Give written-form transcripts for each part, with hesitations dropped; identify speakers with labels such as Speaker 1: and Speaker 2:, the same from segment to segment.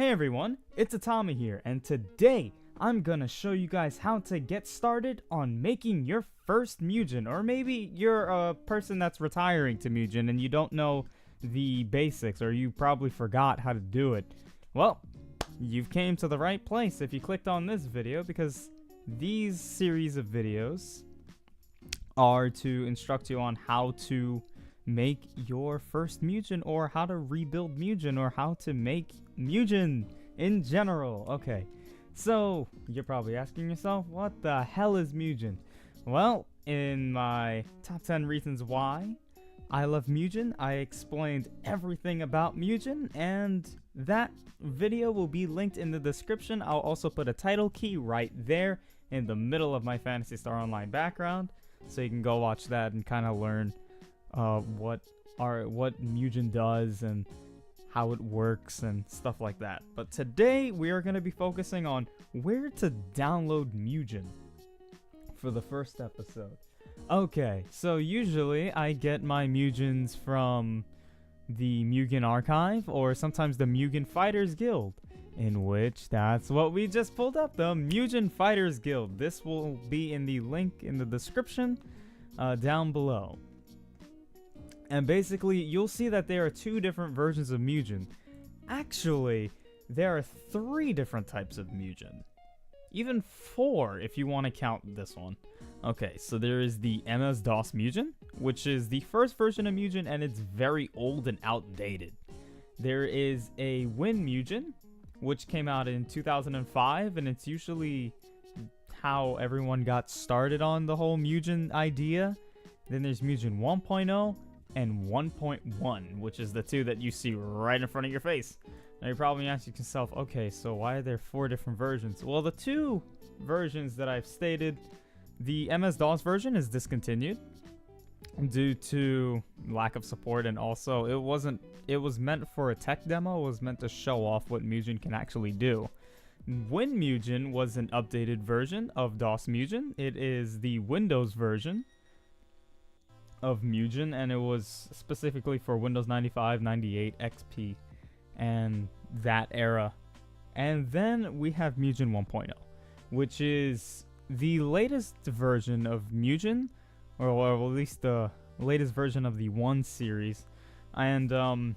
Speaker 1: Hey everyone, it's Atami here, and today I'm gonna show you guys how to get started on making your first M.U.G.E.N. Or maybe you're a person that's retiring to M.U.G.E.N. and you don't know the basics, or you probably forgot how to do it. Well, you've came to the right place if you clicked on this video, because these series of videos are to instruct you on how to make your first M.U.G.E.N. or how to rebuild M.U.G.E.N. or how to make M.U.G.E.N. in general. Okay, so you're probably asking yourself, what the hell is M.U.G.E.N.? Well, in my top 10 reasons why I love M.U.G.E.N., I explained everything about M.U.G.E.N., and that video will be linked in the description. I'll also put a title key right there in the middle of my Phantasy Star Online background, so you can go watch that and kind of learn what M.U.G.E.N. does and how it works and stuff like that. But today we are going to be focusing on where to download M.U.G.E.N. for the first episode. Okay, so usually I get my M.U.G.E.Ns from the M.U.G.E.N archive, or sometimes the M.U.G.E.N Fighters Guild, in which that's what we just pulled up, the M.U.G.E.N Fighters Guild. This will be in the link in the description down below. And basically, you'll see that there are two different versions of M.U.G.E.N. Actually, there are three different types of M.U.G.E.N. Even four, if you want to count this one. Okay, so there is the MS-DOS M.U.G.E.N, which is the first version of M.U.G.E.N, and it's very old and outdated. There is a Win M.U.G.E.N, which came out in 2005, and it's usually how everyone got started on the whole M.U.G.E.N idea. Then there's M.U.G.E.N 1.0, and 1.1, which is the two that you see right in front of your face. Now you're probably asking yourself, okay, so why are there four different versions? Well, the two versions that I've stated, the MS-DOS version is discontinued due to lack of support, and also it was meant for a tech demo. It was meant to show off what M.U.G.E.N can actually do. Win M.U.G.E.N was an updated version of DOS M.U.G.E.N. It is the Windows version of M.U.G.E.N, and it was specifically for Windows 95, 98, XP, and that era. And then we have M.U.G.E.N 1.0, which is the latest version of M.U.G.E.N, or at least the latest version of the 1 series. And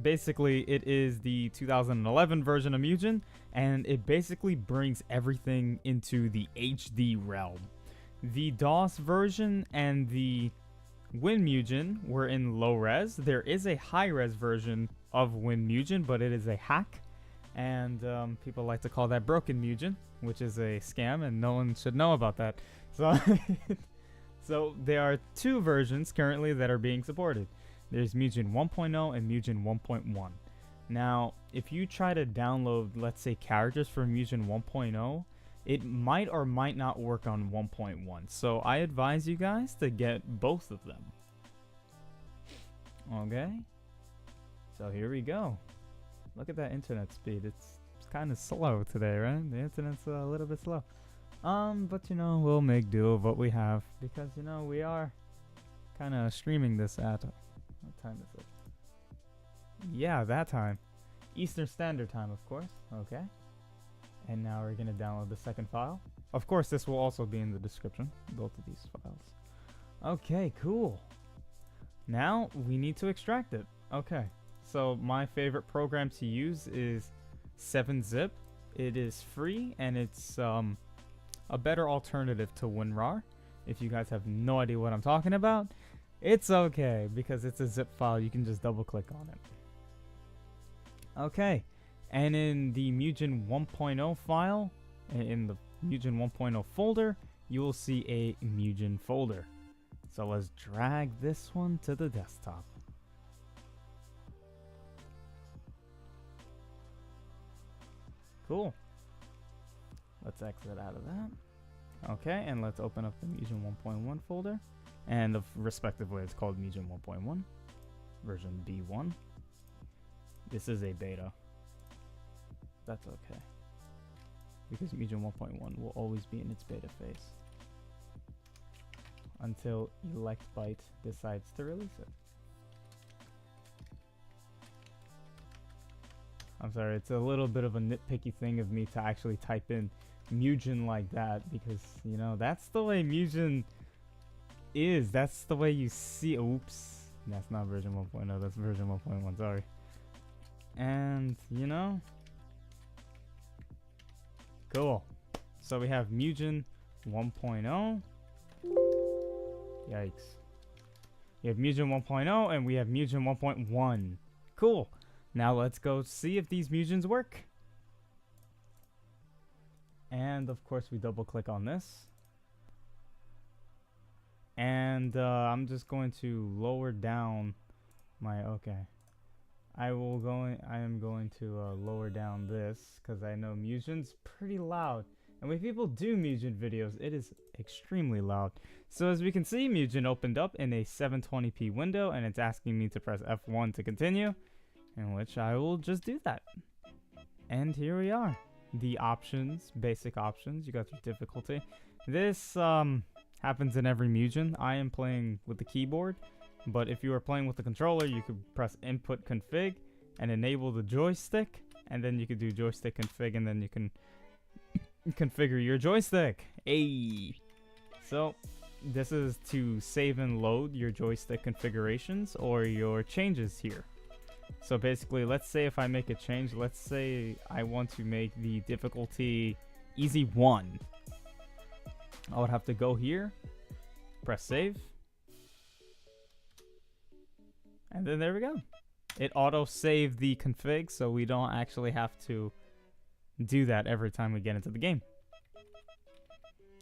Speaker 1: basically it is the 2011 version of M.U.G.E.N, and it basically brings everything into the HD realm. The DOS version and the Win M.U.G.E.N were in low res. There is a high res version of Win M.U.G.E.N, but it is a hack, and people like to call that broken M.U.G.E.N, which is a scam, and no one should know about that. So, so there are two versions currently that are being supported. There's M.U.G.E.N 1.0 and M.U.G.E.N 1.1. Now, if you try to download, let's say, characters for M.U.G.E.N 1.0, it might or might not work on 1.1. So I advise you guys to get both of them. Okay. So here we go. Look at that internet speed. It's kind of slow today, right? The internet's a little bit slow. But you know, we'll make do of what we have, because you know, we are kind of streaming this at, what time is it? Yeah, that time. Eastern Standard Time, of course. Okay. And now we're going to download the second file. Of course, this will also be in the description, both of these files. Okay, cool. Now we need to extract it. Okay, so my favorite program to use is 7-Zip. It is free, and it's a better alternative to WinRAR. If you guys have no idea what I'm talking about, it's okay, because it's a zip file. You can just double click on it. Okay. And in the M.U.G.E.N 1.0 file, in the M.U.G.E.N 1.0 folder, you will see a M.U.G.E.N folder. So let's drag this one to the desktop. Cool. Let's exit out of that. Okay, and let's open up the M.U.G.E.N 1.1 folder. And respectively, it's called M.U.G.E.N 1.1, version B1. This is a beta. That's okay, because M.U.G.E.N 1.1 will always be in its beta phase until ElectByte decides to release it. I'm sorry, it's a little bit of a nitpicky thing of me to actually type in M.U.G.E.N like that because, you know, that's the way M.U.G.E.N is. That's the way you see. Oops. That's not version 1.0. That's version 1.1. Sorry. And, you know, cool. So we have M.U.G.E.N 1.0. Yikes. We have M.U.G.E.N 1.0 and we have M.U.G.E.N 1.1. Cool. Now let's go see if these M.U.G.E.Ns work. And of course we double click on this. And I'm just going to lower down my, okay. I am going to lower down this because I know M.U.G.E.N's pretty loud. And when people do M.U.G.E.N videos, it is extremely loud. So as we can see, M.U.G.E.N opened up in a 720p window and it's asking me to press F1 to continue, in which I will just do that. And here we are. The options, basic options, you got your difficulty. This happens in every M.U.G.E.N. I am playing with the keyboard, but if you are playing with the controller, you could press input config and enable the joystick, and then you could do joystick config, and then you can configure your joystick. Hey, so this is to save and load your joystick configurations or your changes here. So basically, let's say if I make a change, let's say I want to make the difficulty easy 1. I would have to go here, press save, and then there we go. It auto saved the config, so we don't actually have to do that every time we get into the game.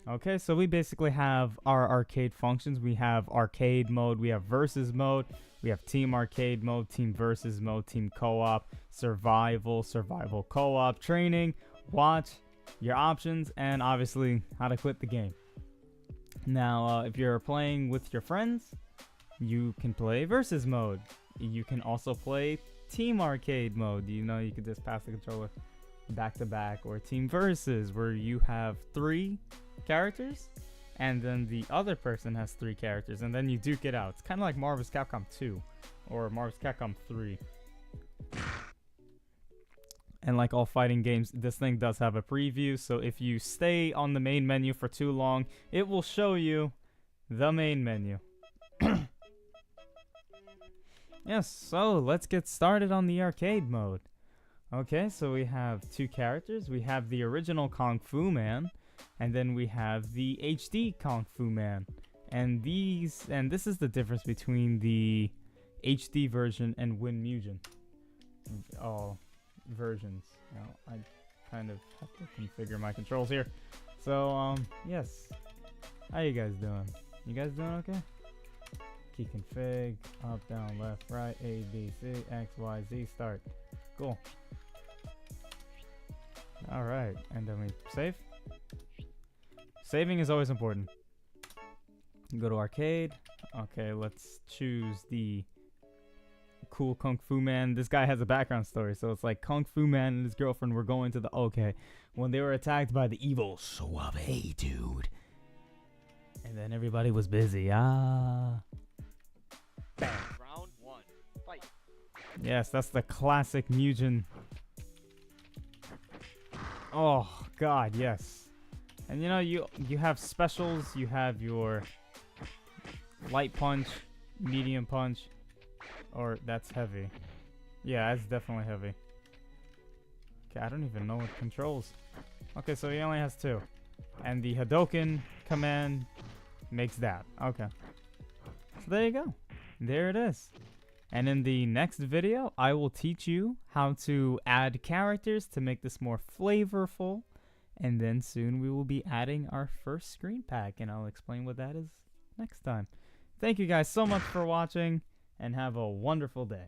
Speaker 1: Okay, so we basically have our arcade functions. We have arcade mode, we have versus mode, we have team arcade mode, team versus mode, team co-op, survival, survival co-op, training, watch, your options, and obviously how to quit the game. Now, if you're playing with your friends, you can play versus mode. You can also play team arcade mode. You know, you can just pass the controller back to back, or team versus, where you have 3 characters and then the other person has 3 characters and then you duke it out. It's kind of like Marvel's Capcom 2 or Marvel's Capcom 3. And like all fighting games, this thing does have a preview, so if you stay on the main menu for too long, it will show you the main menu. Yes, so let's get started on the arcade mode. Okay, so we have 2 characters. We have the original Kung Fu Man, and then we have the HD Kung Fu Man. And this is the difference between the HD version and M.U.G.E.N. Versions. Now, I kind of have to configure my controls here. So, yes. How you guys doing? You guys doing okay? Key config, up, down, left, right, A, B, C, X, Y, Z, start. Cool. Alright, and then we save. Saving is always important. Go to arcade. Okay, let's choose the cool Kung Fu Man. This guy has a background story, so it's like Kung Fu Man and his girlfriend were going to the when they were attacked by the evil Suave dude. And then everybody was busy. Round
Speaker 2: 1, fight.
Speaker 1: Yes, that's the classic M.U.G.E.N. Oh god, yes. And you know, you have specials. You have your light punch, medium punch, or that's heavy. Yeah, that's definitely heavy. Okay, I don't even know what controls. Okay, so he only has 2. And the Hadoken command makes that. Okay. So there you go. There it is. And in the next video, I will teach you how to add characters to make this more flavorful. And then soon we will be adding our first screen pack, and I'll explain what that is next time. Thank you guys so much for watching, and have a wonderful day.